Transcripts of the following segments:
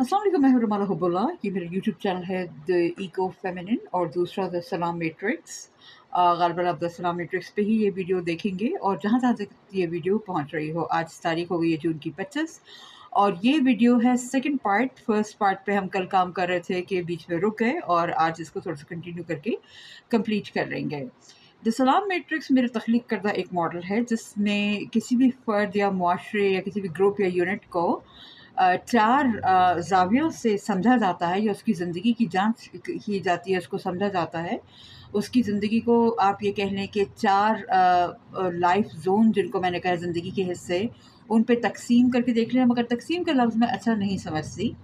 अस्सलाम वालेकुम, मैं हूं रमाला हुब्बुल्लाह। ये मेरा यूट्यूब चैनल है द इको फेमिनिन, और दूसरा द सलाम मैट्रिक्स। ग़ालिबन आप द सलाम मैट्रिक्स पे ही ये वीडियो देखेंगे, और जहाँ जहाँ तक ये वीडियो पहुँच रही हो। आज तारीख हो गई है जून की 25, और ये वीडियो है सेकंड पार्ट। फर्स्ट पार्ट पे हम कल काम कर रहे थे कि बीच में रुक गए, और आज इसको थोड़ा सा कंटिन्यू करके कंप्लीट कर लेंगे। द सलाम मैट्रिक्स मेरा तख्लीक करदा एक मॉडल है जिसमें किसी भी फ़र्द या मुआशरे या किसी भी ग्रुप या यूनिट को चार ज़ावियों से समझा जाता है, या उसकी ज़िंदगी की जांच की जाती है, उसको समझा जाता है। उसकी ज़िंदगी को आप ये कह लें कि चार लाइफ जोन, जिनको मैंने कहा ज़िंदगी के हिस्से, उन पे तकसीम करके देख लें। मगर तकसीम का लफ्ज़ मैं अच्छा नहीं समझती,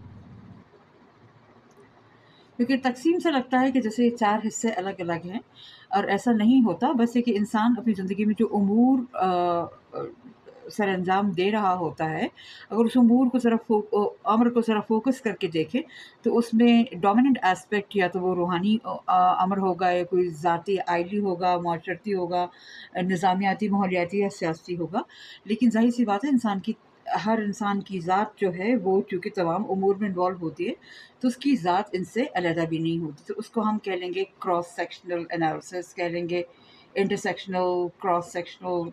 क्योंकि तकसीम से लगता है कि जैसे ये चार हिस्से अलग अलग हैं, और ऐसा नहीं होता। बस ये कि इंसान अपनी ज़िंदगी में जो उमूर सर अंजाम दे रहा होता है, अगर उस उमूर को अमर को ज़रा फोकस करके देखें, तो उसमें डोमिनेंट एस्पेक्ट या तो वो रूहानी अमर होगा, या कोई ज़ाती आइली होगा, माशरती होगा, निज़ामियाती, माहौलियाती या सियासी होगा। लेकिन ज़ाहिर सी बात है, हर इंसान की ज़ात जो है वो चूँकि तमाम उमूर में इन्वॉल्व होती है, तो उसकी ज़ात इनसे अलहदा भी नहीं होती। तो उसको हम कह लेंगे क्रॉस सेक्शनल एनालिसिस, कह लेंगे इंटरसेक्शनल, क्रॉस सेक्शनल,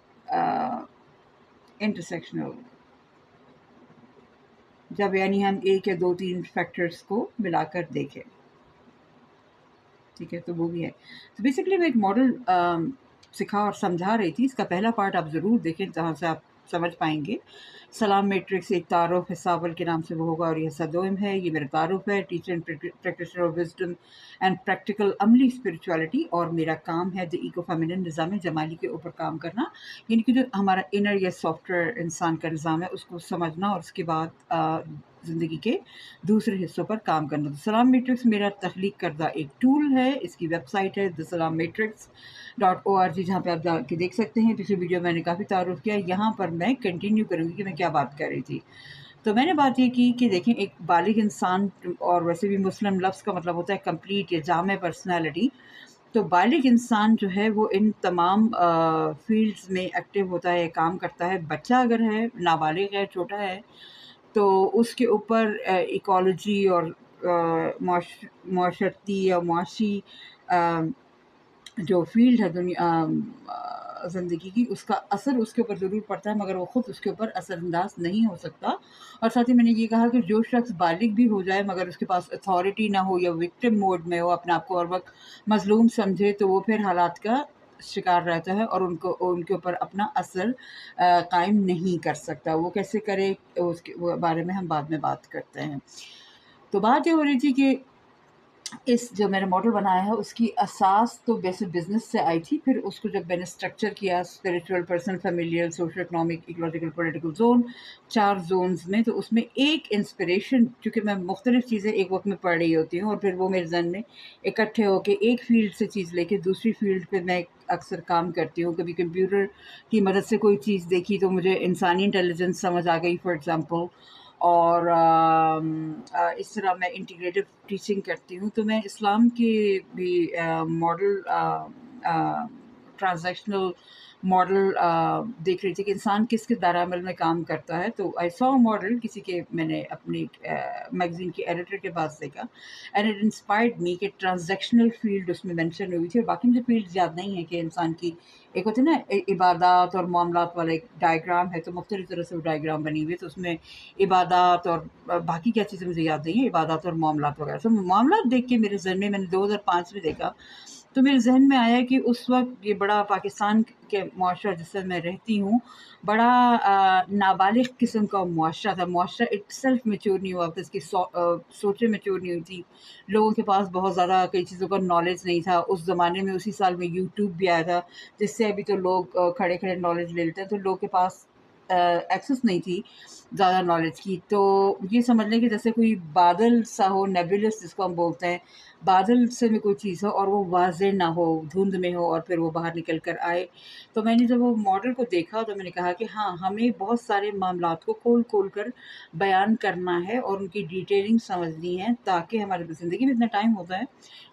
इंटरसेक्शनल, जब यानी हम एक या दो तीन फैक्टर्स को मिलाकर देखें। ठीक है, तो वो भी है। तो बेसिकली मैं एक मॉडल सिखा और समझा रही थी। इसका पहला पार्ट आप ज़रूर देखें, जहाँ से आप समझ पाएंगे। सलाम मैट्रिक्स एक तारुफ हिस्सा अव्वल के नाम से वो होगा, और ये हिस्सा दोम है। ये मेरा तारुफ है, teacher and practitioner of wisdom and practical अमली स्पिरिचुअलिटी, और मेरा काम है द इको फेमिनिन निज़ाम जमाली के ऊपर काम करना। यानी कि जो हमारा इनर या सॉफ्टवेयर इंसान का निज़ाम है, उसको समझना, और उसके बाद ज़िंदगी के दूसरे हिस्सों पर काम करना। तो सलाम मैट्रिक्स मेरा तख्लीक करदा एक टूल है। इसकी वेबसाइट है thesalammmatrix.org, जहाँ पे आप जाके देख सकते हैं। पिछले वीडियो मैंने काफ़ी तारुफ किया, यहाँ पर मैं कंटिन्यू करूँगी कि मैं क्या बात कर रही थी। तो मैंने बात ये की कि देखें, एक बालिग इंसान, और वैसे भी मुस्लिम लफ्ज़ का मतलब होता है कंप्लीट या जामे पर्सनैलिटी। तो बालिग इंसान जो है वो इन तमाम फील्ड्स में एक्टिव होता है, काम करता है। बच्चा अगर है, नाबालिग है, छोटा है, तो उसके ऊपर इकोलॉजी और माशरती या मुआशी जो फील्ड है ज़िंदगी की, उसका असर उसके ऊपर ज़रूर पड़ता है, मगर वो ख़ुद उसके ऊपर असरअंदाज नहीं हो सकता। और साथ ही मैंने ये कहा कि जो शख्स बालिग भी हो जाए, मगर उसके पास अथॉरिटी ना हो, या विक्टिम मोड में हो, अपने आप को हर वक्त मज़लूम समझे, तो वो फिर हालात का शिकार रहता है, और उनके ऊपर अपना असर कायम नहीं कर सकता। वो कैसे करे, उसके बारे में हम बाद में बात करते हैं। तो बात ये हो रही थी कि इस जो मैंने मॉडल बनाया है, उसकी असास तो बेसिक बिजनेस से आई थी। फिर उसको जब मैंने स्ट्रक्चर किया, spiritual, personal, familial, social, economic, ecological, political zone, 4 zones में, तो उसमें एक इंस्पिरेशन, चूँकि मैं मुख्तलिफ चीज़ें एक वक्त में पढ़ रही होती हूँ, और फिर वो मेरे जहन में इकट्ठे होके एक फील्ड से चीज़ लेके दूसरी फील्ड पे मैं अक्सर काम करती हूँ। कभी कंप्यूटर की मदद से कोई चीज़ देखी, तो मुझे इंसानी इंटेलिजेंस समझ आ गई, फॉर एग्ज़ाम्पल। और इस तरह मैं इंटीग्रेटिव टीचिंग करती हूँ। तो मैं इस्लाम के भी मॉडल, ट्रांजैक्शनल मॉडल देख रही थी कि इंसान किस किस दायरे में काम करता है। तो आई सॉ मॉडल किसी के, मैंने अपनी मैगज़ीन के एडिटर के पास देखा, एंड इट इंस्पायर्ड मी कि ट्रांजैक्शनल फील्ड उसमें मेंशन हुई थी। और बाकी मुझे फील्ड याद नहीं है कि इंसान की, एक होती है ना इबादत और मामलात वाला एक डायग्राम है, तो मुख्तलिफ तरह से वो डायग्राम बनी हुई है। तो उसमें इबादत और बाकी क्या चीज़ें मुझे याद नहीं है, इबादत और मामलात वगैरह। तो मामलात देख के मेरे ज़हन में, मैंने 2005 में देखा, तो मेरे ज़हन में आया कि उस वक़्त ये बड़ा पाकिस्तान के मुआशरा जिससे मैं रहती हूँ, बड़ा नाबालिग किस्म का मुआशरा था। मुआशरा इटसेल्फ मैच्योर नहीं हुआ था, इसकी सोचें मैच्योर नहीं हुई थी। लोगों के पास बहुत ज़्यादा कई चीज़ों का नॉलेज नहीं था। उस ज़माने में, उसी साल में यूट्यूब भी आया था, जिससे अभी तो लोग खड़े-खड़े नॉलेज ले लेते हैं, तो लोगों के पास एक्सेस नहीं थी ज़्यादा नॉलेज की। तो ये समझ लें कि जैसे कोई बादल सा हो, नेबुलस जिसको हम बोलते हैं, बादल से में कोई चीज़ हो और वो वाज़ेह ना हो, धुंध में हो, और फिर वो बाहर निकल कर आए। तो मैंने जब वो मॉडल को देखा, तो मैंने कहा कि हाँ, हमें बहुत सारे मामलात को खोल-खोल कर बयान करना है, और उनकी डिटेलिंग समझनी है, ताकि हमारी ज़िंदगी में इतना टाइम होता है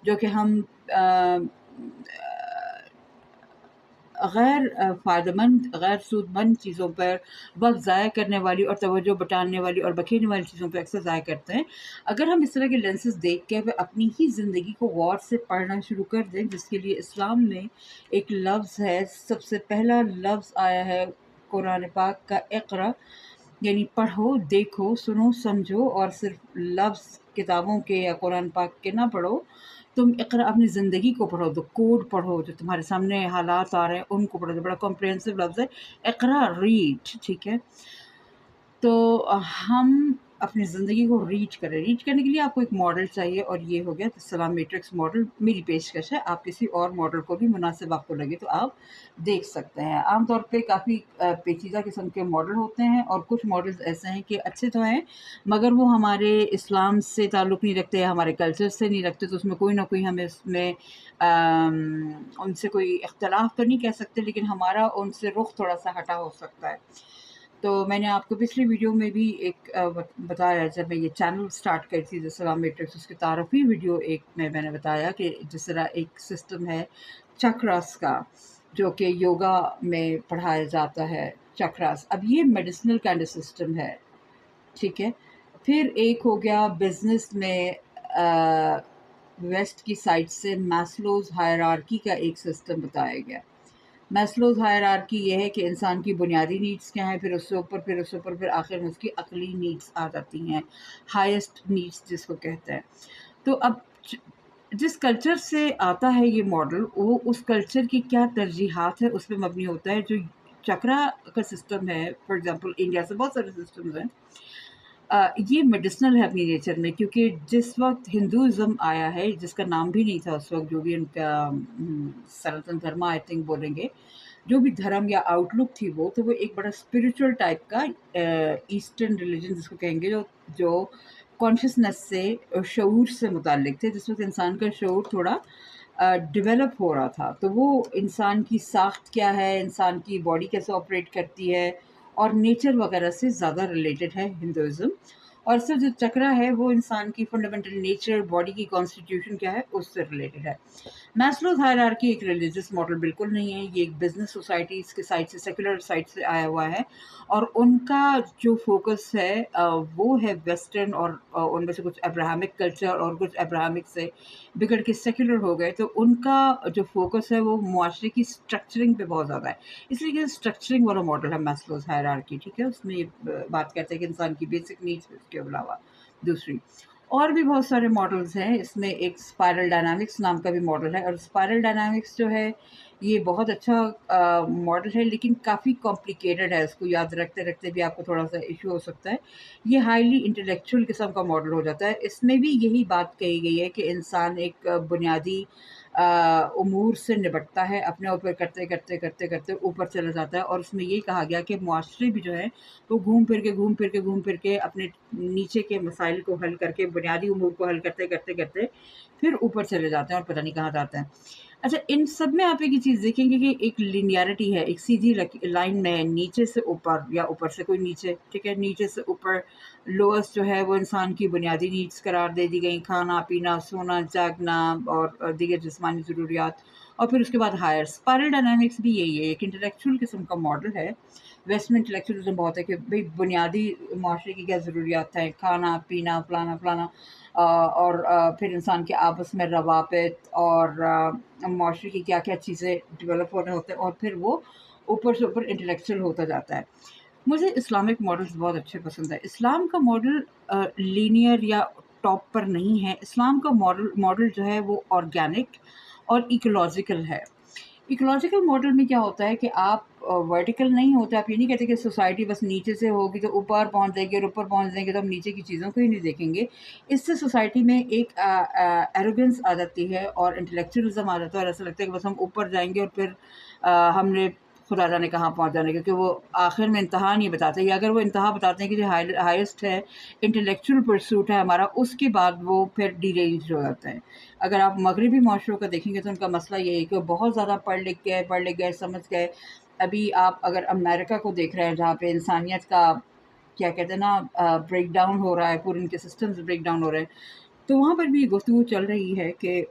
जो कि हम غیر فائدہ مند، غیر سود مند چیزوں پر وقت ضائع کرنے والی اور توجہ بٹانے والی اور بکھیرنے والی چیزوں پہ اکثر ضائع کرتے ہیں۔ اگر ہم اس طرح کے لینسز دیکھ کے اپنی ہی زندگی کو غور سے پڑھنا شروع کر دیں، جس کے لیے اسلام میں ایک لفظ ہے، سب سے پہلا لفظ آیا ہے قرآن پاک کا اقرا، یعنی پڑھو، دیکھو، سنو، سمجھو، اور صرف لفظ کتابوں کے یا قرآن پاک کے نہ پڑھو، تم اقرا اپنی زندگی کو پڑھو، تو کوڈ پڑھو، جو تمہارے سامنے حالات آ رہے ہیں ان کو پڑھو، جو بڑا کمپریہنسو لفظ ہے اقرا، ریڈ، ٹھیک ہے۔ تو ہم اپنی زندگی کو ریچ کریں، ریچ کرنے کے لیے آپ کو ایک ماڈل چاہیے، اور یہ ہو گیا سلام میٹرکس ماڈل، میری پیشکش ہے، آپ کسی اور ماڈل کو بھی مناسب آپ کو لگے تو آپ دیکھ سکتے ہیں۔ عام طور پہ کافی پیچیدہ قسم کے ماڈل ہوتے ہیں، اور کچھ ماڈلز ایسے ہیں کہ اچھے تو ہیں مگر وہ ہمارے اسلام سے تعلق نہیں رکھتے، ہمارے کلچر سے نہیں رکھتے، تو اس میں کوئی نہ کوئی ہمیں اس میں ان سے کوئی اختلاف تو نہیں کہہ سکتے، لیکن ہمارا ان سے رخ تھوڑا سا ہٹا ہو سکتا ہے۔ تو میں نے آپ کو پچھلی ویڈیو میں بھی ایک بتایا، جب میں یہ چینل سٹارٹ کری تھی سلام میٹرکس، اس کی تعارفی ویڈیو ایک میں نے بتایا کہ جس طرح ایک سسٹم ہے چکراس کا، جو کہ یوگا میں پڑھایا جاتا ہے، چکراس، اب یہ میڈیسنل کائنڈ سسٹم ہے، ٹھیک ہے۔ پھر ایک ہو گیا بزنس میں ویسٹ کی سائڈ سے میسلوز ہائرارکی کا ایک سسٹم بتایا گیا۔ میسلوز ہائرارکی یہ ہے کہ انسان کی بنیادی نیڈس کیا ہیں، پھر اس سے اوپر، پھر آخر میں اس کی عقلی نیڈس آ جاتی ہیں، ہائیسٹ نیڈس جس کو کہتے ہیں۔ تو اب جس کلچر سے آتا ہے یہ ماڈل، وہ اس کلچر کی کیا ترجیحات ہے اس پہ مبنی ہوتا ہے۔ جو چکرا کا سسٹم ہے، فار ایگزامپل انڈیا سے بہت سارے سسٹمز ہیں، یہ میڈیسنل ہے اپنی نیچر میں، کیونکہ جس وقت ہندوازم آیا ہے، جس کا نام بھی نہیں تھا اس وقت، جو بھی ان کا سناتن دھرما آئی تھنک بولیں گے، جو بھی دھرم یا آؤٹ لک تھی وہ، تو وہ ایک بڑا اسپریچول ٹائپ کا ایسٹرن ریلیجن جس کو کہیں گے، جو کانشیسنیس سے، شعور سے متعلق تھے، جس وقت انسان کا شعور تھوڑا ڈیولپ ہو رہا تھا، تو وہ انسان کی ساخت کیا ہے، انسان کی باڈی کیسے آپریٹ کرتی ہے، اور نیچر وغیرہ سے زیادہ ریلیٹڈ ہے ہندوازم۔ اور صرف جو چکرا ہے وہ انسان کی فنڈامنٹل نیچر، باڈی کی کانسٹیٹیوشن کیا ہے، اس سے ریلیٹڈ ہے۔ میسلوز ہائرارکی ایک ریلیجس ماڈل بالکل نہیں ہے، یہ ایک بزنس سوسائٹیز کے سائڈ سے، سیکولر سائڈ سے آیا ہوا ہے، اور ان کا جو فوکس ہے وہ ہے ویسٹرن، اور ان میں سے کچھ ابراہمک کلچر اور کچھ ابراہمک سے بگڑ کے سیکولر ہو گئے، تو ان کا جو فوکس ہے وہ معاشرے کی اسٹرکچرنگ پہ بہت زیادہ ہے، اس لیے کہ اسٹرکچرنگ والا ماڈل ہے میسلوز ہائرارکی، ٹھیک ہے۔ اس میں یہ بات کرتے ہیں کہ انسان کی بیسک نیڈس، اس کے علاوہ دوسری اور بھی بہت سارے ماڈلز ہیں۔ اس میں ایک اسپائرل ڈائنامکس نام کا بھی ماڈل ہے، اور اسپائرل ڈائنامکس جو ہے یہ بہت اچھا ماڈل ہے، لیکن کافی کمپلیکیٹڈ ہے، اس کو یاد رکھتے رکھتے بھی آپ کو تھوڑا سا ایشو ہو سکتا ہے۔ یہ ہائیلی انٹلیکچوئل قسم کا ماڈل ہو جاتا ہے۔ اس میں بھی یہی بات کہی گئی ہے کہ انسان ایک بنیادی امور سے نپٹتا ہے، اپنے اوپر کرتے کرتے کرتے کرتے اوپر چلا جاتا ہے، اور اس میں یہی کہا گیا کہ معاشرے بھی جو ہے وہ گھوم پھر کے اپنے نیچے کے مسائل کو حل کر کے، بنیادی امور کو حل کرتے کرتے کرتے پھر اوپر چلے جاتے ہیں، اور پتہ نہیں کہاں جاتے ہیں۔ اچھا، ان سب میں آپ ایک چیز دیکھیں گے کہ ایک لینیئرٹی ہے، ایک سیدھی لائن میں ہے، نیچے سے اوپر یا اوپر سے کوئی نیچے، ٹھیک ہے۔ نیچے سے اوپر لوئسٹ جو ہے وہ انسان کی بنیادی نیڈس قرار دے دی گئی، کھانا پینا، سونا، جاگنا اور دیگر جسمانی ضروریات، اور پھر اس کے بعد ہائر۔ اسپائرل ڈائنامکس بھی یہی ہے، ایک انٹلیکچوئل قسم کا ماڈل ہے۔ ویسٹ میں انٹلیکچوئلزم بہت ہے کہ بھئی بنیادی معاشرے کی کیا ضروریات ہیں، کھانا پینا، فلانا فلانا، اور پھر انسان کے آپس میں روابط اور معاشرے کی کیا کیا چیزیں ڈیولپ ہو رہے ہوتے ہیں، اور پھر وہ اوپر سے اوپر انٹلیکچوئل ہوتا جاتا ہے۔ مجھے اسلامک ماڈلز بہت اچھے پسند ہے۔ اسلام کا ماڈل لینئر یا ٹاپ پر نہیں ہے، اسلام کا ماڈل جو ہے وہ آرگینک اور ایکولوجیکل ہے۔ ایکولوجیکل ماڈل میں کیا ہوتا ہے کہ آپ ورٹیکل نہیں ہوتے، آپ یہ نہیں کہتے کہ سوسائٹی بس نیچے سے ہوگی تو اوپر پہنچ جائے گی، اور اوپر پہنچ جائیں گے تو ہم نیچے کی چیزوں کو ہی نہیں دیکھیں گے۔ اس سے سوسائٹی میں ایک ایروگنس آ جاتی ہے، اور انٹلیکچوئلزم آ جاتا ہے، اور ایسا لگتا ہے کہ بس ہم اوپر جائیں گے اور پھر ہم نے خدا جانے کہاں پہنچ جانے، کیونکہ وہ آخر میں انتہا نہیں بتاتے، یا اگر وہ انتہا بتاتے ہیں کہ جو ہائیسٹ ہے، انٹلیکچوئل پرسوٹ ہے ہمارا، اس کے بعد وہ پھر ڈی رینج ہو جاتے ہیں۔ اگر آپ مغربی معاشروں کا دیکھیں گے تو ان کا مسئلہ یہ ہے کہ وہ بہت زیادہ پڑھ لکھ گئے، سمجھ گئے۔ ابھی آپ اگر امریکہ کو دیکھ رہے ہیں، جہاں پہ انسانیت کا کیا کہتے ہیں نا بریک ڈاؤن ہو رہا ہے، پورے ان کے سسٹمز بریک ڈاؤن ہو رہے ہیں، تو وہاں پر بھی گفتگو چل رہی ہے کہ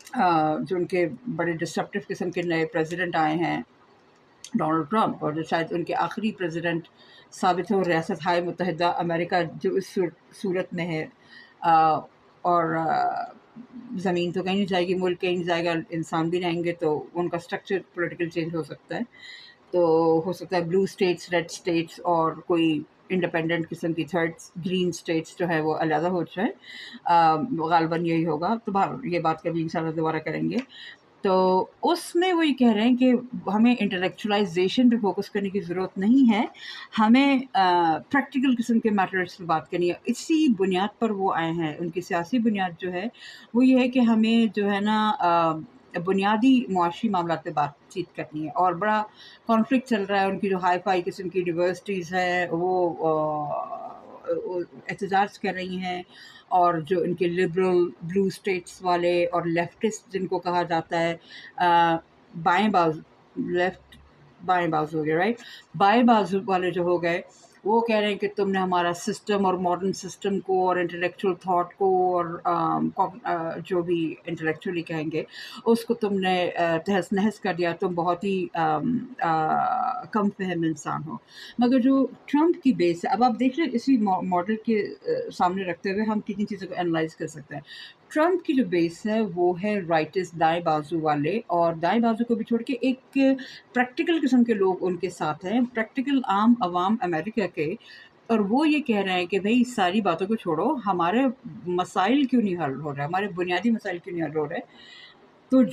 जो उनके बड़े डिस्ट्रप्टिव किस्म के नए प्रेसिडेंट आए हैं, डोनाल्ड ट्रंप, और जो शायद उनके आखिरी प्रेसिडेंट साबित हो रियासत हाय मुत्तहिदा अमेरिका जो इस सूरत में है। और ज़मीन तो कहीं नहीं जाएगी, मुल्क कहीं नहीं जाएगा, इंसान भी रहेंगे, तो उनका स्ट्रक्चर पॉलिटिकल चेंज हो सकता है। तो हो सकता है ब्लू स्टेट्स, रेड स्टेट्स और कोई इंडिपेंडेंट किस्म की थर्ड ग्रीन स्टेट्स जो है वो अलहदा हो जाए। गालबन यही होगा। तो ये बात कभी इंशाल्लाह दोबारा करेंगे। तो उसमें वो ये कह रहे हैं कि हमें इंटेलेक्चुअलाइजेशन पे फोकस करने की ज़रूरत नहीं है, हमें प्रैक्टिकल किस्म के मैटर्स पे बात करनी है। इसी बुनियाद पर वो आए हैं। उनकी सियासी बुनियाद जो है वो ये है कि हमें जो है ना बुनियादी मुआशी मामलात पे बातचीत करनी है। और बड़ा कॉन्फ्लिक्ट चल रहा है। उनकी जो हाई फाई किस्म की यूनिवर्सिटीज़ हैं वो एहतजाज कर रही हैं, और जो इनके लिबरल ब्लू स्टेट्स वाले और लेफ्टिस्ट जिनको कहा जाता है, बाएं बाजू, लेफ्ट बाएं बाजू हो गया, राइट, बाएं बाजू वाले जो हो गए, वो कह रहे हैं कि तुमने हमारा सिस्टम और मॉडर्न सिस्टम को और इंटेलेक्चुअल थॉट को और जो भी इंटेलेक्चुअली कहेंगे उसको तुमने तहस नहस कर दिया, तुम बहुत ही कम फहम इंसान हो। मगर जो ट्रंप की बेस है, अब आप देख रहे हैं इसी मॉडल के सामने रखते हुए हम कितनी चीज़ों को एनालाइज कर सकते हैं। ट्रंप की जो बेस है वो है राइटिस्ट, दाएं बाजू वाले, और दाएं बाजू को भी छोड़ के एक प्रैक्टिकल किस्म के लोग उनके साथ हैं, प्रैक्टिकल आम आवाम अमेरिका के। और वो ये कह रहे हैं कि भाई सारी बातों को छोड़ो, हमारे मसाइल क्यों नहीं हल हो रहे, हमारे बुनियादी मसाइल क्यों नहीं हल हो रहे। तो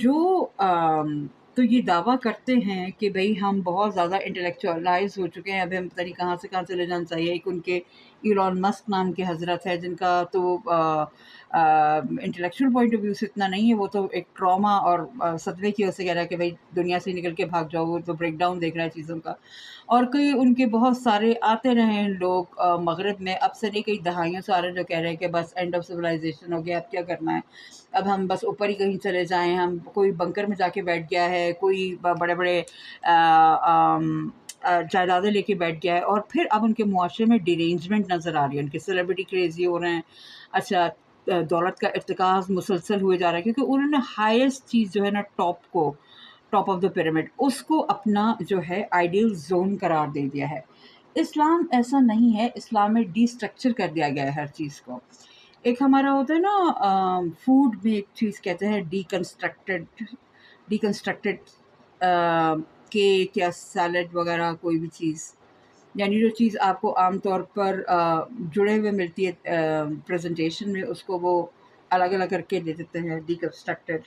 तो ये दावा करते हैं कि भई हम बहुत ज़्यादा इंटेलेक्चुअलाइज़ हो चुके हैं, अभी हम पता नहीं कहाँ से कहाँ चले जाना चाहिए। एक उनके इलॉन मस्क नाम के हज़रत है जिनका तो इंटेलेक्चुअल पॉइंट ऑफ व्यू से इतना नहीं है, वो तो एक ट्रॉमा और सदमे की वजह से कह रहा है कि भई दुनिया से निकल के भाग जाओ, वो तो ब्रेकडाउन देख रहा है चीज़ों का। और कई उनके बहुत सारे आते रहे हैं लोग मगरिब में, अब से नहीं कई दहाइयों से आ रहे हैं, जो कह रहे हैं कि बस एंड ऑफ सिविलाइजेशन हो गया, अब क्या करना है, अब हम बस ऊपर ही कहीं चले जाएं, हम कोई बंकर में जाके बैठ गया है, कोई बड़े बड़े जायदादें लेके बैठ गया है। और फिर अब उनके मुआशरे में डिरेंजमेंट नज़र आ रही है, उनके सेलिब्रिटी क्रेजी हो रहे हैं। अच्छा, दौलत का इर्तिकाज़ मुसलसल हुए जा रहा है, क्योंकि उन्होंने हाईएस्ट चीज़ जो है ना, टॉप ऑफ द पिरामिड, उसको अपना जो है आइडियल जोन करार दे दिया है। इस्लाम ऐसा नहीं है, इस्लाम में डिस्ट्रक्चर कर दिया गया है हर चीज़ को। एक हमारा होता है ना फूड में एक चीज़ कहते हैं डिकन्स्ट्रक्टेड केक या सैलड वगैरह, कोई भी चीज़, यानी जो चीज़ आपको आमतौर पर जुड़े हुए मिलती है प्रेजेंटेशन में, उसको वो अलग अलग करके दे देते हैं, डिकन्स्ट्रक्टेड।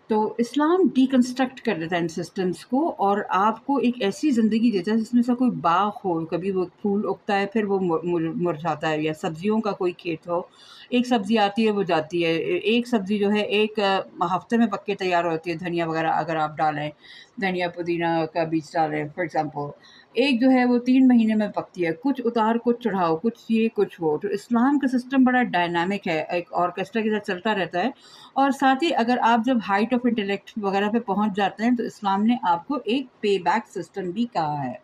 तो इस्लाम डिकन्स्ट्रक्ट कर देता है इन सिस्टम्स को, और आपको एक ऐसी ज़िंदगी देता है जिसमें से कोई बाग हो, कभी वो फूल उगता है फिर वो मुरझाता है, या सब्जियों का कोई खेत हो, एक सब्ज़ी आती है वो जाती है, एक सब्ज़ी जो है एक हफ्ते में पक के तैयार होती है, धनिया वगैरह अगर आप डालें, धनिया पुदीना का बीज डालें फॉर एग्ज़ाम्पल, एक जो है वो 3 महीने में पकती है, कुछ उतार कुछ चढ़ाओ, कुछ ये कुछ वो। तो इस्लाम का सिस्टम बड़ा डायनामिक है, एक ऑर्केस्ट्रा के साथ चलता रहता है। और साथ ही अगर आप जब हाइट ऑफ इंटेलेक्ट वगैरह पे पहुंच जाते हैं तो इस्लाम ने आपको एक पे बैक सिस्टम भी कहा है।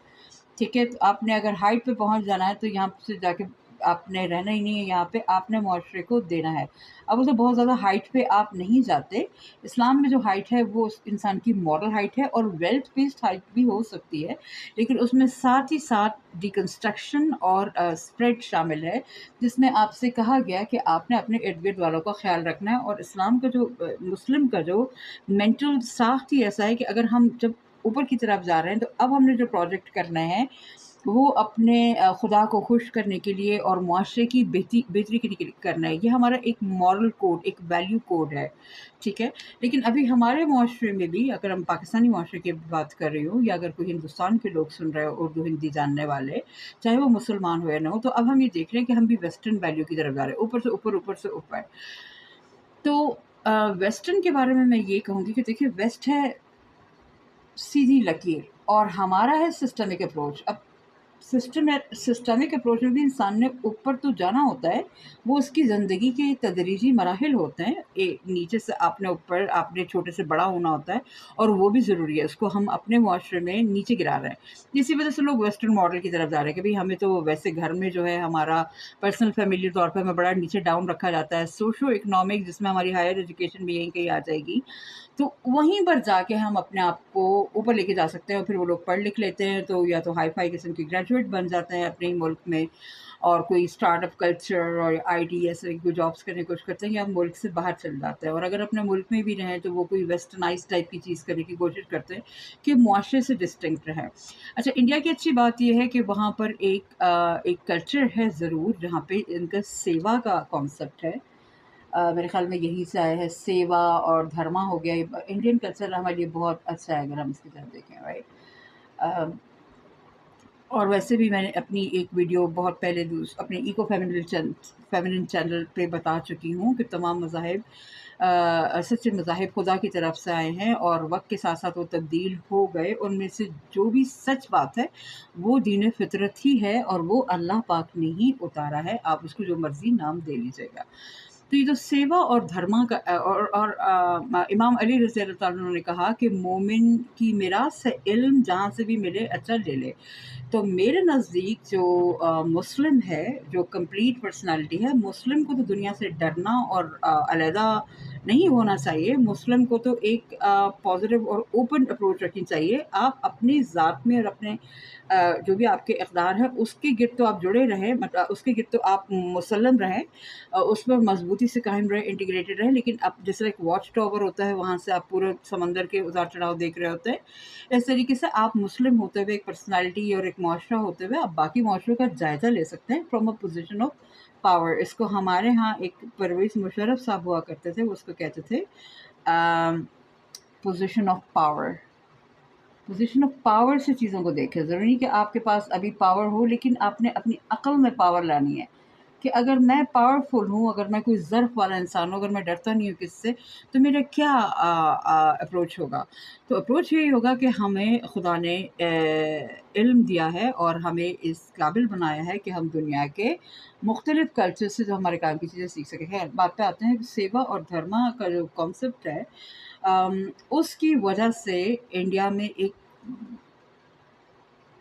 ठीक है, तो आपने अगर हाइट पे पहुंच जाना है तो यहाँ से जाके आपने रहना ही नहीं है, यहाँ पे आपने मुआशरे को देना है। अब उसे बहुत ज़्यादा हाइट पे आप नहीं जाते। इस्लाम में जो हाइट है वो उस इंसान की मॉरल हाइट है, और वेल्थ बेस्ड हाइट भी हो सकती है, लेकिन उसमें साथ ही साथ डिकन्स्ट्रक्शन और स्प्रेड शामिल है, जिसमें आपसे कहा गया कि आपने अपने इर्द गिर्द वालों का ख्याल रखना है। और इस्लाम का जो मुस्लिम का जो मेंटल साख्त ही ऐसा है कि अगर हम जब ऊपर की तरफ जा रहे हैं तो अब हमने जो प्रोजेक्ट करना है वो अपने खुदा को खुश करने के लिए और मुआशरे की बेहतरी के लिए करना है। ये हमारा एक मॉरल कोड, एक वैल्यू कोड है, ठीक है। लेकिन अभी हमारे मुआशरे में भी, अगर हम पाकिस्तानी मुआशरे की बात कर रही हूँ, या अगर कोई हिंदुस्तान के लोग सुन रहे हो, उर्दू हिंदी जानने वाले, चाहे वो मुसलमान हो या ना हो, तो अब हम ये देख रहे हैं कि हम भी वेस्टर्न वैल्यू की तरफ जा रहे हैं, ऊपर से ऊपर, ऊपर से ऊपर। तो वेस्टर्न के बारे में मैं ये कहूँगी कि देखिए, वेस्ट है सीधी लकीर और हमारा है सिस्टमिक अप्रोच। अब सिस्टमिक अप्रोच में भी इंसान ने ऊपर तो जाना होता है, वो उसकी ज़िंदगी के तदरीजी मराहिल होते हैं। नीचे से आपने ऊपर, आपने छोटे से बड़ा होना होता है, और वो भी ज़रूरी है। उसको हम अपने मुआशरे में नीचे गिरा रहे हैं। इसी वजह से लोग वेस्टर्न मॉडल की तरफ जा रहे हैं कि भाई हमें तो वैसे घर में जो है हमारा पर्सनल फैमिली तौर पर हमें बड़ा नीचे डाउन रखा जाता है। सोशो इकोनॉमिक, जिसमें हमारी हायर एजुकेशन भी यहीं कहीं आ जाएगी, तो वहीं पर जाके हम अपने आप को ऊपर लेके जा सकते हैं। और फिर वो लोग पढ़ लिख लेते हैं तो या तो हाई फाई किस्म के ग्रेजुएट बन जाते हैं अपने ही मुल्क में, और कोई स्टार्टअप कल्चर और आईटी ऐसे कोई जॉब्स करने की कोशिश करते हैं, या मुल्क से बाहर चल जाते हैं। और अगर अपने मुल्क में भी रहें तो वो कोई वेस्टर्नाइज टाइप की चीज़ करने की कोशिश करते हैं कि मुआशरे से डिस्टिंक्ट रहें। अच्छा, इंडिया की अच्छी बात यह है कि वहाँ पर एक कल्चर है ज़रूर, जहाँ पे इनका सेवा का कॉन्सेप्ट है। मेरे ख़्याल में यहीं से आया है, सेवा और धर्मा हो गया। ये इंडियन कल्चर हमारे लिए बहुत अच्छा है अगर हम इसकी तरफ देखें, राइट। अ, और वैसे भी मैंने अपनी एक वीडियो बहुत पहले अपने इको फेमिनिन चैनल पे बता चुकी हूँ कि तमाम मज़ाहिब सच्चे मज़ाहिब खुदा की तरफ से आए हैं, और वक्त के साथ साथ वो तब्दील हो गए। उनमें से जो भी सच बात है वो दीन फितरत ही है, और वो अल्लाह पाक ने ही उतारा है। आप उसको जो मर्ज़ी नाम दे लीजिएगा। तो ये जो सेवा और धर्मा का इमाम अली रज़ी अल्लाह तआला अन्हु ने कहा कि मोमिन की मिरास है इल्म, जहाँ से भी मिले अच्छा ले ले। तो मेरे नज़दीक जो मुस्लिम है, जो कंप्लीट पर्सनालिटी है, मुस्लिम को तो दुनिया से डरना और अलहदा नहीं होना चाहिए। मुस्लिम को तो एक पॉजिटिव और ओपन अप्रोच रखनी चाहिए। आप अपनी ज़ात में और अपने जो भी आपके इक़दार है उसके गिर्द तो आप जुड़े रहें, मतलब उसके गिर्द तो आप मुसल्लम रहें, उस पर मजबूती से कायम रहें, इंटीग्रेटेड रहें। लेकिन अब जैसे एक वॉच टावर होता है, वहाँ से आप पूरे समंदर के उतार चढ़ाव देख रहे होते हैं, इस तरीके से आप मुस्लिम होते हुए, एक पर्सनालिटी और एक मुआशरा होते हुए, आप बाकी मुआशरों का जायज़ा ले सकते हैं from a position of power. इसको हमारे यहाँ एक परवेज़ मुशर्रफ साहब हुआ करते थे, वो उसको कहते थे position of power. Position of power से चीज़ों को देखें। ज़रूरी नहीं कि आपके पास अभी पावर हो, लेकिन आपने अपनी अक्ल में पावर लानी है कि अगर मैं पावरफुल हूँ, अगर मैं कोई ज़र्फ़ वाला इंसान हूँ, अगर मैं डरता नहीं हूँ किससे, तो मेरा क्या अप्रोच होगा। तो अप्रोच यही होगा कि हमें खुदा ने इल्म दिया है और हमें इस काबिल बनाया है कि हम दुनिया के मुख्तलिफ़ कल्चर से जो हमारे काम की चीज़ें सीख सकें। खैर, बात पे आते हैं, सेवा और धर्मा का जो कॉन्सेप्ट है, उसकी वजह से इंडिया में एक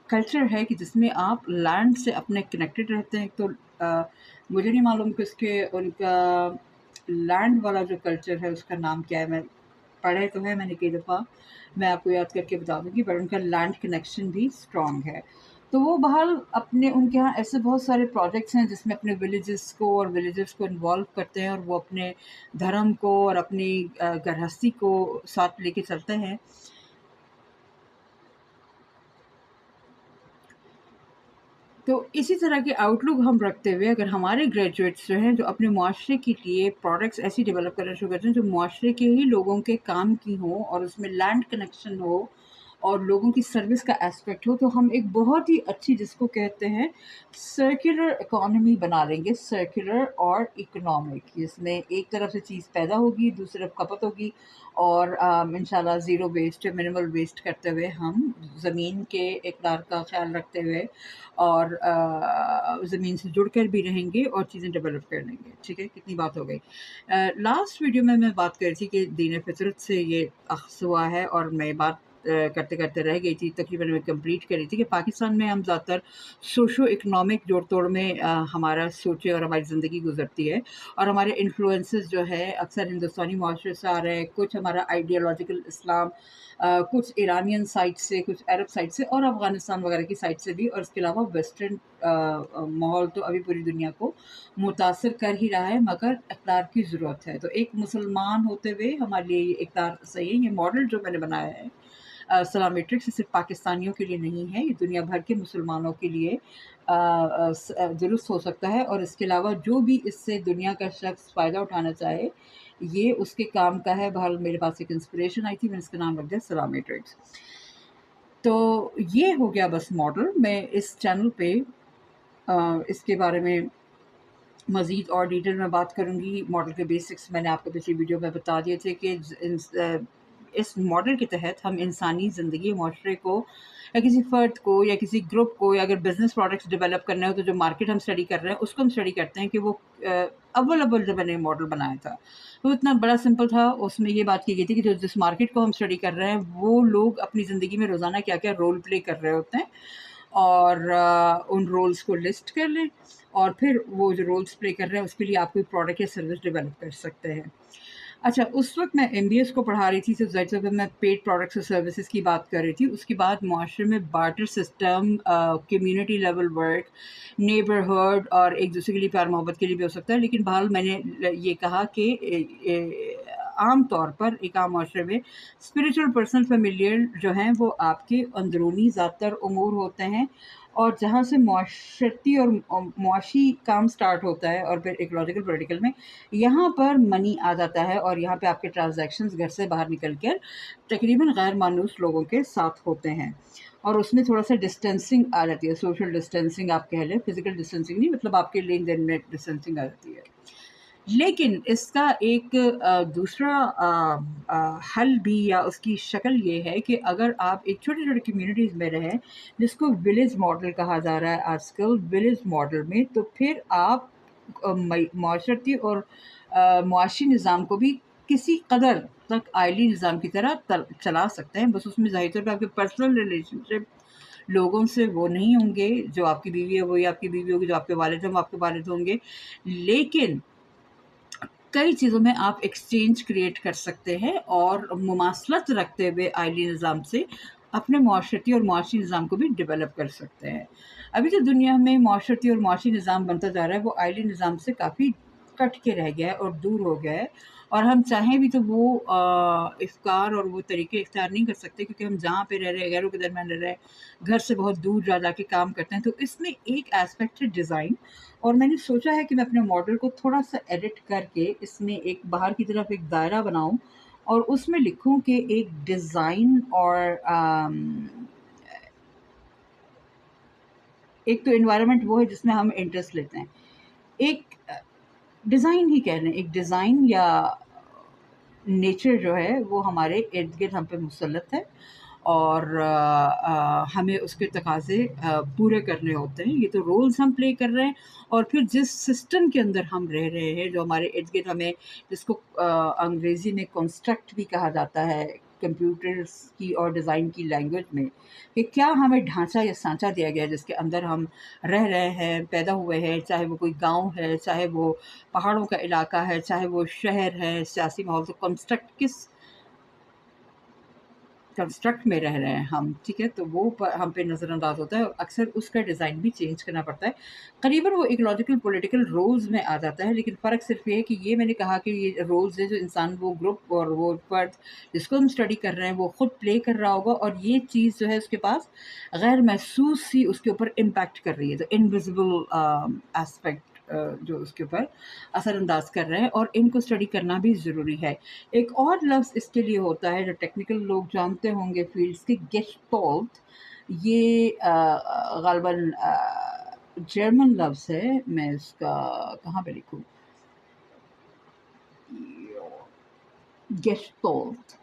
कल्चर है कि जिसमें आप लैंड से अपने कनेक्टेड रहते हैं। तो मुझे नहीं मालूम कि उसके उनका लैंड वाला जो कल्चर है उसका नाम क्या है। मैं पढ़े तो है मैंने कई दफ़ा, मैं आपको याद करके बता दूँगी, बट उनका लैंड कनेक्शन भी स्ट्रॉन्ग है। तो वो बहरहाल अपने उनके यहाँ ऐसे बहुत सारे प्रोजेक्ट्स हैं जिसमें अपने विलेजेस को और विलेजर्स को इन्वॉल्व करते हैं, और वो अपने धर्म को और अपनी गृहस्थी को साथ लेके चलते हैं। तो इसी तरह के आउटलुक हम रखते हुए अगर हमारे ग्रेजुएट्स जो हैं, जो अपने मुआशरे के लिए प्रोडक्ट्स ऐसी डेवलप करना शुरू करते हैं जो मुआशरे के ही लोगों के काम की हों, और उसमें लैंड कनेक्शन हो और लोगों की सर्विस का एस्पेक्ट हो, तो हम एक बहुत ही अच्छी, जिसको कहते हैं सर्कुलर इकोनॉमी, बना लेंगे। सर्कुलर और इकोनॉमिक, जिसमें एक तरफ से चीज़ पैदा होगी, दूसरी तरफ खपत होगी, और इंशाल्लाह ज़ीरो वेस्ट, मिनिमल वेस्ट करते हुए हम ज़मीन के इक़दार का ख़्याल रखते हुए और ज़मीन से जुड़कर भी रहेंगे और चीज़ें डेवलप कर लेंगे। ठीक है, कितनी बात हो गई। लास्ट वीडियो में मैं बात कर रही थी कि दीन फितरत से ये अख़ज़ हुआ है, और मैं बात करते करते रह गई थी, तकरीबन मैं कंप्लीट कर रही थी कि पाकिस्तान में हम ज़्यादातर सोशो इकोनॉमिक जोड़ तोड़ में हमारा सोचे और हमारी ज़िंदगी गुजरती है, और हमारे इन्फ्लुएंसेस जो है अक्सर हिंदुस्तानी माशरे से आ रहे हैं, कुछ हमारा आइडियोलॉजिकल इस्लाम, कुछ ईरानियन साइड से, कुछ अरब साइड से, और अफ़गानिस्तान वगैरह की साइड से भी, और इसके अलावा वेस्टर्न माहौल तो अभी पूरी दुनिया को मुतासिर कर ही रहा है, मगर इक़्तिदार की ज़रूरत है। तो एक मुसलमान होते हुए हमारे लिए ये इक़्तिदार सही है। ये मॉडल जो मैंने बनाया है सलामेट्रिक्स, सिर्फ पाकिस्तानियों के लिए नहीं है, ये दुनिया भर के मुसलमानों के लिए दुरुस्त हो सकता है। और इसके अलावा जो भी इससे दुनिया का शख्स फ़ायदा उठाना चाहे, ये उसके काम का है। बहरहाल मेरे पास एक इंस्पिरेशन आई थी, मैंने इसका नाम रख दिया सलामेट्रिक्स। तो ये हो गया बस मॉडल। मैं इस चैनल पे इसके बारे में मज़ीद और डिटेल में बात करूँगी। मॉडल के बेसिक्स मैंने आपको पिछली वीडियो में बता दिए थे कि इस मॉडल के तहत हम इंसानी ज़िंदगी, माशरे को या किसी फ़र्द को या किसी ग्रुप को, या अगर बिज़नेस प्रोडक्ट्स डेवलप करने हो तो जो मार्केट हम स्टडी कर रहे हैं उसको हम स्टडी करते हैं कि वो अव्वल जब मैंने मॉडल बनाया था तो इतना बड़ा सिंपल था। उसमें ये बात की गई थी कि जो जिस मार्केट को हम स्टडी कर रहे हैं वो लोग अपनी ज़िंदगी में रोज़ाना क्या क्या रोल प्ले कर रहे होते हैं, और उन रोल्स को लिस्ट कर लें, और फिर वो जो रोल्स प्ले कर रहे हैं उसके लिए आप कोई प्रोडक्ट या सर्विस डेवलप कर सकते हैं। अच्छा, उस वक़्त मैं एमबीएस को पढ़ा रही थी, तो ज़ाहिर सी बात है मैं पेड प्रोडक्ट्स और सर्विसेज़ की बात कर रही थी। उसके बाद मुआशरे में barter system, community level work, neighbourhood और एक-दूसरे के लिए प्यार मोहब्बत के लिए भी हो सकता है। लेकिन बहरहाल मैंने ये कहा कि आम तौर पर एक आम मुआशरे में स्पिरिचुअल, पर्सनल, फ़ैमिलियल जो हैं वो आपके अंदरूनी ज़ातर उमूर होते हैं, और जहाँ से मुआशरती और मुआशी काम स्टार्ट होता है और फिर इकोलॉजिकल पॉलिटिकल में यहाँ पर मनी आ जाता है, और यहाँ पे आपके ट्रांजैक्शंस घर से बाहर निकल कर तकरीबन गैर मानूस लोगों के साथ होते हैं, और उसमें थोड़ा सा डिस्टेंसिंग आ जाती है, सोशल डिस्टेंसिंग आप कह लें, फिजिकल डिस्टेंसिंग नहीं, मतलब आपके लेन देन में डिस्टेंसिंग आ जाती है। लेकिन इसका एक दूसरा हल भी या उसकी शक्ल ये है कि अगर आप एक छोटे-छोटे कम्युनिटीज़ में रहें, जिसको विलेज मॉडल कहा जा रहा है आजकल, विलेज मॉडल में, तो फिर आप माशरती और मुआशी निज़ाम को भी किसी कदर तक आइली निज़ाम की तरह चला सकते हैं। बस उसमें ज़ाहिर तौर पे आपके पर्सनल रिलेशनशिप लोगों से वो नहीं होंगे, जो आपकी बीवी है वही आपकी बीवी होगी, जो आपके वालिद हैं वो आपके वालिद होंगे, लेकिन कई चीज़ों में आप एक्सचेंज क्रिएट कर सकते हैं और मुमासलत रखते हुए आइली निज़ाम से अपने माशरती और मुआशी निज़ाम को भी डेवलप कर सकते हैं। अभी जो दुनिया में माशरती और मुआशी निज़ाम बनता जा रहा है वो आइली निज़ाम से काफ़ी कट के रह गया है और दूर हो गया है, और हम चाहें भी तो वो इफ़्कार और वो तरीके इख्तियार नहीं कर सकते, क्योंकि हम जहाँ पे रह रहे हैं, गैरों के दरमियान रह रहे हैं, घर से बहुत दूर जा के काम करते हैं। तो इसमें एक एस्पेक्ट है डिज़ाइन, और मैंने सोचा है कि मैं अपने मॉडल को थोड़ा-सा एडिट करके इसमें एक बाहर की तरफ एक दायरा बनाऊँ और उसमें लिखूँ कि एक डिज़ाइन और एक तो एनवायरनमेंट वो है जिसमें हम इंटरेस्ट लेते हैं। एक डिज़ाइन ही कह लें, एक डिज़ाइन या नेचर जो है वो हमारे इर्द-गिर्द हम पे मुसल्लत है, और हमें उसके तकाज़े पूरे करने होते हैं। ये तो रोल्स हम प्ले कर रहे हैं, और फिर जिस सिस्टम के अंदर हम रह रहे हैं, जो हमारे इर्द-गिर्द हमें, जिसको अंग्रेज़ी में कंस्ट्रक्ट भी कहा जाता है, कंप्यूटर्स की और डिज़ाइन की लैंग्वेज में, कि क्या हमें ढाँचा या साँचा दिया गया है जिसके अंदर हम रह रहे हैं, पैदा हुए हैं, चाहे वो कोई गाँव है, चाहे वो पहाड़ों का इलाका है, चाहे वो शहर है, सियासी माहौल, तो कंस्ट्रक्ट किस कंस्ट्रक्ट में रह रहे हैं हम, ठीक है? तो वो हम पे नज़रअंदाज होता है, और अक्सर उसका डिज़ाइन भी चेंज करना पड़ता है। करीबन वो इकोलॉजिकल पॉलिटिकल रोल्स में आ जाता है, लेकिन फ़र्क सिर्फ़ ये है कि ये मैंने कहा कि ये रोल्स हैं जो इंसान, वो ग्रुप और वो फ़र्द जिसको हम स्टडी कर रहे हैं वो खुद प्ले कर रहा होगा, और ये चीज़ जो है उसके पास गैर महसूस सी उसके ऊपर इम्पैक्ट कर रही है, तो इनविज़िबल एस्पेक्ट जो उसके ऊपर असरअंदाज कर रहे हैं, और इनको स्टडी करना भी ज़रूरी है। एक और लफ्ज़ इसके लिए होता है जो टेक्निकल लोग जानते होंगे फ़ील्ड्स के, गेस्टाल्ट। ये ग़ालिबन जर्मन लफ्ज़ है, मैं इसका कहाँ पे लिखूँ? गेस्टाल्ट,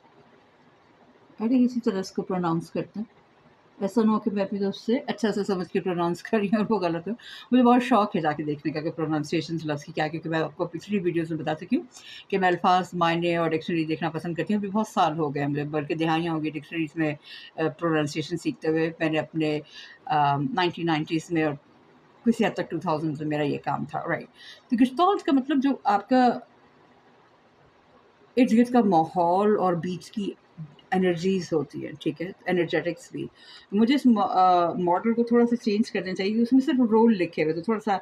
आई थिंक इसी तरह इसको प्रोनाउंस करते हैं। ऐसा ना हो कि मैं अपनी तरफ से अच्छा सा समझ के प्रोनाउंस कर रही हूँ और वो गलत हो। मुझे बहुत शौक है जाके देखने का कि प्रोनाउंसिएशंस लफ्ज़ की क्या है, क्योंकि मैं आपको पिछली वीडियोज़ में बता चुकी हूँ कि मैं अल्फ़ाज़, मायने और डिक्शनरी देखना पसंद करती हूँ। अभी बहुत साल हो गए मुझे, बल्कि दिहाइयाँ हो गई डिक्शनरीज़ में प्रोनाउंसिएशन सीखते हुए। मैंने अपने 1990s में और किसी हद तक 2000s में मेरा ये काम था, राइट। तो गेस्टाल्ट का मतलब जो आपका इर्द-गिर्द का माहौल और बीच की एनर्जीज़ होती हैं, ठीक है? एनर्जेटिक्स भी। मुझे इस मॉडल को थोड़ा-सा चेंज कर देना चाहिए, उसमें सिर्फ़ रोल लिखे हुए, तो थोड़ा-सा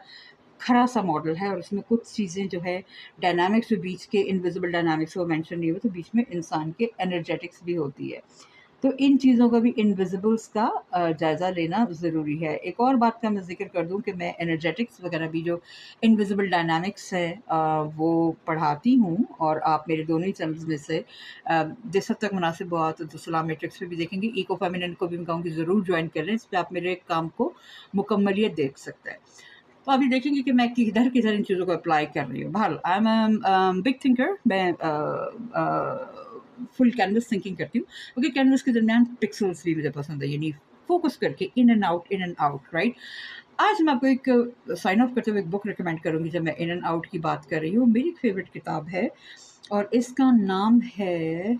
खरा-सा मॉडल है, और उसमें कुछ चीज़ें जो है डायनामिक्स जो बीच के इनविज़िबल डायनामिक्स वो मेंशन नहीं हुए, तो बीच में इंसान के एनर्जेटिक्स भी होती है। तो इन चीज़ों का भी, इनविज़िबल्स का जायज़ा लेना ज़रूरी है। एक और बात का मैं ज़िक्र कर दूँ कि मैं एनर्जेटिक्स वगैरह भी, जो इनविज़िबल डायनामिक्स है, वो पढ़ाती हूँ, और आप मेरे दोनों ही चैनल्स में से जिस हद तक मुनासिब हुआ तो सलाम मैट्रिक्स पे भी देखेंगे। इको फेमिनिन को भी मैं कहूँगी ज़रूर जॉइन कर लें, इस पे आप मेरे काम को मुकम्मलियत देख सकते हैं। तो अभी देखेंगे कि मैं किधर-किधर इन चीज़ों को अप्लाई कर रही हूँ। बहरहाल आई एम बिग थिंकर, मैं फुल कैनवस थिंकिंग करती हूँ, क्योंकि कैनवस के दरमियान पिक्सल्स भी मुझे पसंद है, यानी फोकस करके इन एंड आउट, राइट। आज मैं आपको एक साइन ऑफ करते हुए एक बुक रिकमेंड करूँगी जब मैं इन एंड आउट की बात कर रही हूँ। मेरी एक फेवरेट किताब है और इसका नाम है,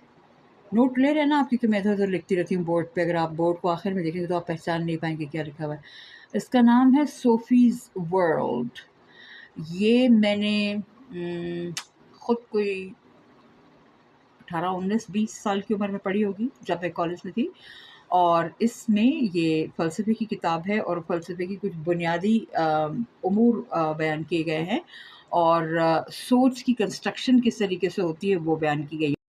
नोट ले रहे हैं ना आप, क्योंकि मैं इधर-उधर लिखती रहती हूँ बोर्ड पे, अगर आप बोर्ड को आखिर में देखेंगे तो आप पहचान नहीं पाएँगे क्या लिखा हुआ है। इसका नाम है सोफ़ीज़ वर्ल्ड। ये मैंने खुद कोई 18, 19, 20 साल की उम्र में पढ़ी होगी, जब मैं कॉलेज में थी। और इसमें ये फ़लसफ़े की किताब है और फ़लसफ़े की कुछ बुनियादी उमूर बयान किए गए हैं और सोच की कंस्ट्रक्शन किस तरीके से होती है वो बयान की गई है।